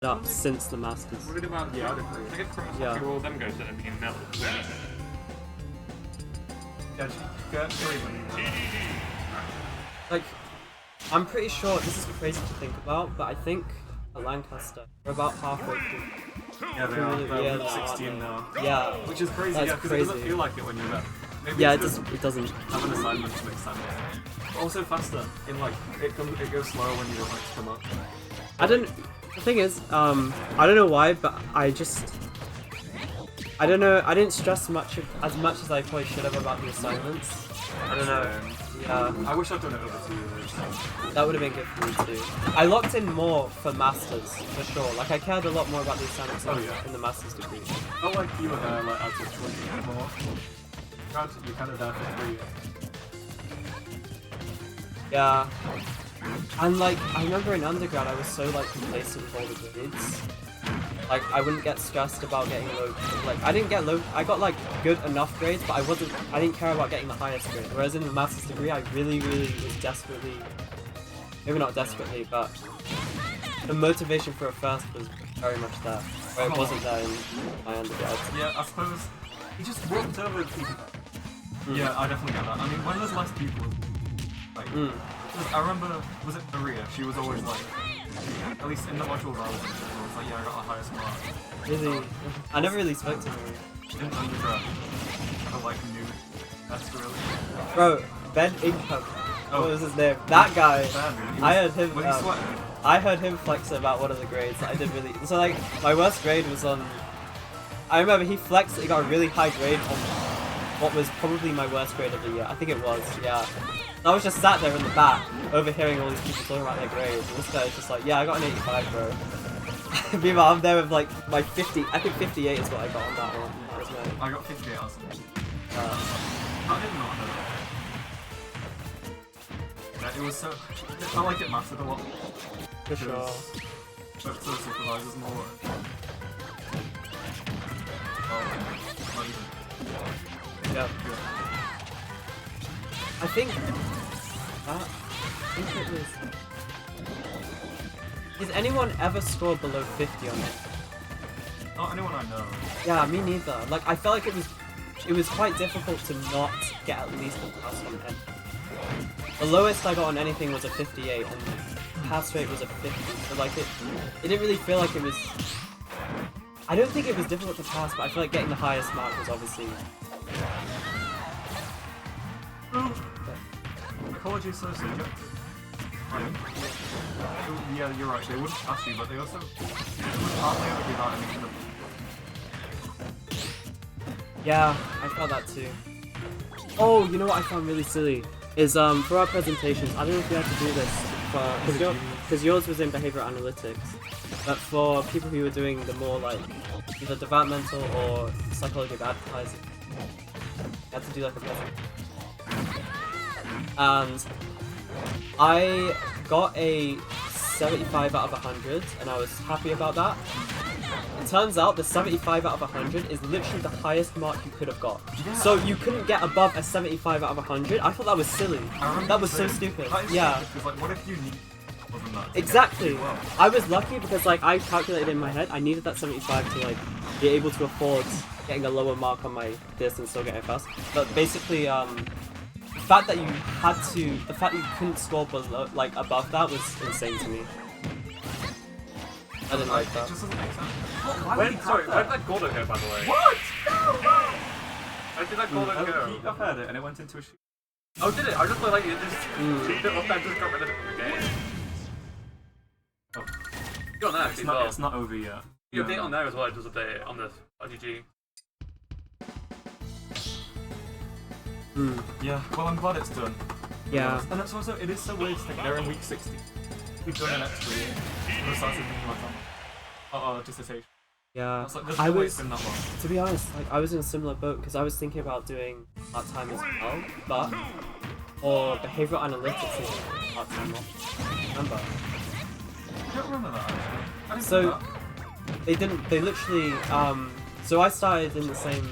up since the Masters. What about the other crew? I think it's all them guys that are being melted. Like, I'm pretty sure this is crazy to think about, but I think at Lancaster we're about halfway through. Yeah, they are. They're 16 now. Yeah, which is crazy. That's Because crazy. it doesn't feel like it when you're there. Maybe yeah, it doesn't. have an assignment to make sense. Also faster. In like it goes slower when you like come up. The thing is, I don't know why, but I don't know. I didn't stress as much as I probably should have about the assignments. I don't know. Yeah. I wish I'd done it over 2 years. That would have been good for me too. I locked in more for Masters, for sure. Like, I cared a lot more about the assignments in the Masters degree. Not like you were there, like, as a 20 more. You're kind of there for 3 years. Yeah. And, like, I remember in undergrad, I was so, like, complacent with all the grades. Like, I wouldn't get stressed about getting low. Like, I didn't get low. I got, like, good enough grades, but I didn't care about getting the highest grade. Whereas in the Master's degree, I really was desperately, maybe not desperately, but the motivation for a first was very much there. Where it wasn't there in my undergrad. Yeah, I suppose he just walked over people. Yeah, I definitely get that. I mean, when there's less people, like, I remember, was it Maria? She was always like, at least in the modules I was in, she was always like, yeah, I got the highest mark. Really? I never really spoke to Maria. In undergrad, I like knew. That's really. Bro, Ben Income. What was his name? That guy. I heard him. I heard him flex about one of the grades. I did really. So like, my worst grade was on. I remember he flexed. He got a really high grade on what was probably my worst grade of the year. I think it was. Yeah. I was just sat there in the back, overhearing all these people talking about their grades, and this guy was just like, "Yeah, I got an 85, bro." Meanwhile, I'm there with like my 50. I think 58 is what I got on that one. That was my. I got 58 or something. I did not know that. Yeah, it was so. It felt like it mattered a lot. For sure. But so supervisors more. Oh, not even. Yeah. I think it was. Has anyone ever scored below 50 on it? Not anyone I know. Yeah, me neither. Like, I felt like it was quite difficult to not get at least a pass on anything. The lowest I got on anything was a 58, and the pass rate was a 50. So like it didn't really feel like it was. I don't think it was difficult to pass, but I feel like getting the highest mark was obviously. Ecology is so subjective. Yeah, you're right. They wouldn't ask you, but they also would hardly ever give out anything. Yeah, I felt that too. Oh, you know what I found really silly is for our presentations. I don't know if we had to do this because yours was in behavioral analytics, but for people who were doing the more like either developmental or psychology of advertising, you had to do like a presentation. And I got a 75 out of 100, and I was happy about that. It turns out the 75 out of 100 is literally the highest mark you could have got. Yeah. So you couldn't get above a 75 out of 100. I thought that was silly. That was so stupid. Yeah. Because like, what if you need more than that? Exactly. Well? I was lucky because like I calculated in my head I needed that 75 to like be able to afford getting a lower mark on my this and still getting fast. But basically, the fact that you couldn't score below, like above that was insane to me. I didn't like that. It just doesn't make sense. Where did that Gordo go, by the way? What? No! Where did that Gordo go? I've heard it, and it went into a shoot. Oh, did it? I just feel like it just cheaped it off and just got rid of it from the game. Oh. Good on that, actually, well. It's not over yet. You update on there as well, it does update on the RGG. Yeah, well, I'm glad it's done. Yeah. And it's also, it is so weird to think they're in week 60. We've done an extra year. We're starting thinking about dissertation. Yeah. Like, there's I no way was, it's been that long. to be honest, like I was in a similar boat because I was thinking about doing part-time as well, but or behavioral analytics is part-time. Remember? I don't remember that actually. I didn't So know that. they literally so I started in the same.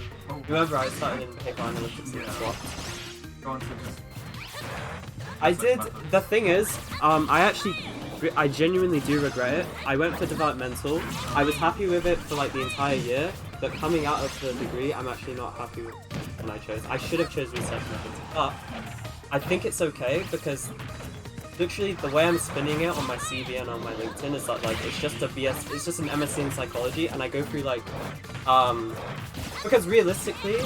Remember, I started in behavioral analytics and SWOT. Go on to just... I did. The thing is, I actually I genuinely do regret it. I went for developmental. I was happy with it for like the entire year, but coming out of the degree, I'm actually not happy with when I chose. I should have chose research methods, but I think it's okay because literally the way I'm spinning it on my CV and on my LinkedIn is that like it's just a BS, it's just an MSc in psychology, and I go through like because realistically,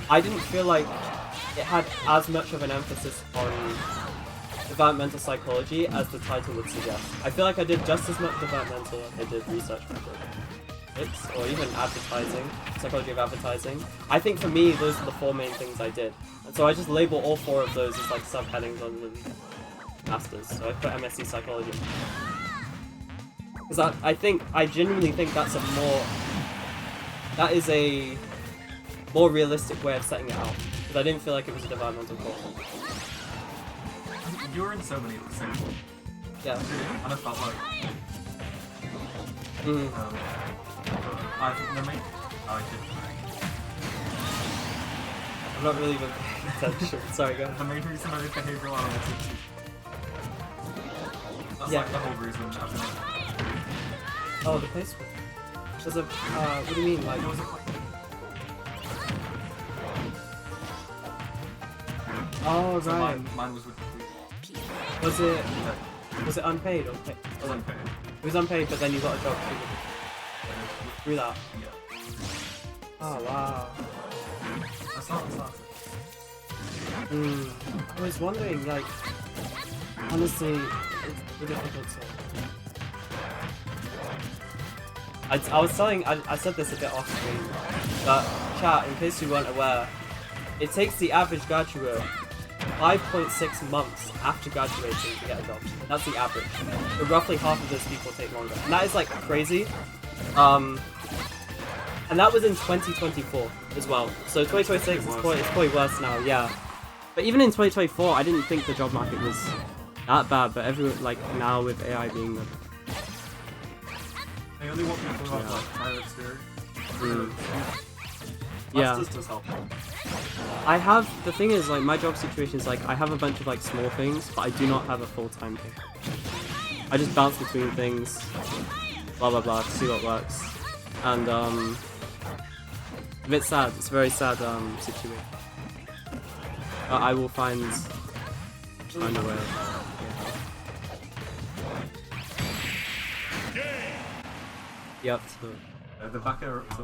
I didn't feel like it had as much of an emphasis on developmental psychology as the title would suggest. I feel like I did just as much developmental as I did research methods, or even advertising, psychology of advertising. I think for me, those are the 4 main things I did. And so I just label all 4 of those as like subheadings on the masters. So I put MSc psychology. Because I genuinely think that is a more realistic way of setting it out. Because I didn't feel like it was a developmental course. You were in so many at the same time. Yeah. And I felt like... I think the main... I did. I'm not really even paying attention. Sorry, go ahead. The main reason I did behavioural analytics. That's Yeah. like the whole reason I was in it. Oh, the placement. There's a, what do you mean? Like, It was a... oh, So right. mine was with the... Was it unpaid or paid? It was unpaid. It was unpaid, but then you got a job through that. Yeah. Oh, wow. That's not. I was wondering, like, honestly, it's really difficult to... I was telling, I said this a bit off screen, but chat, in case you weren't aware, it takes the average graduate 5.6 months after graduating to get a job. That's the average. But roughly half of those people take longer. And that is like crazy. And that was in 2024 as well. So 2026 it's probably worse now, yeah. But even in 2024, I didn't think the job market was that bad, but like now with AI being the... They only want people who have like prior experience. Yeah. Masters does help. I have, the thing is, like, my job situation is, like, I have a bunch of, like, small things, but I do not have a full-time thing. I just bounce between things, blah, blah, blah, to see what works. And, a bit sad. It's a very sad, situation. But I will find a way. Yep. The backer up to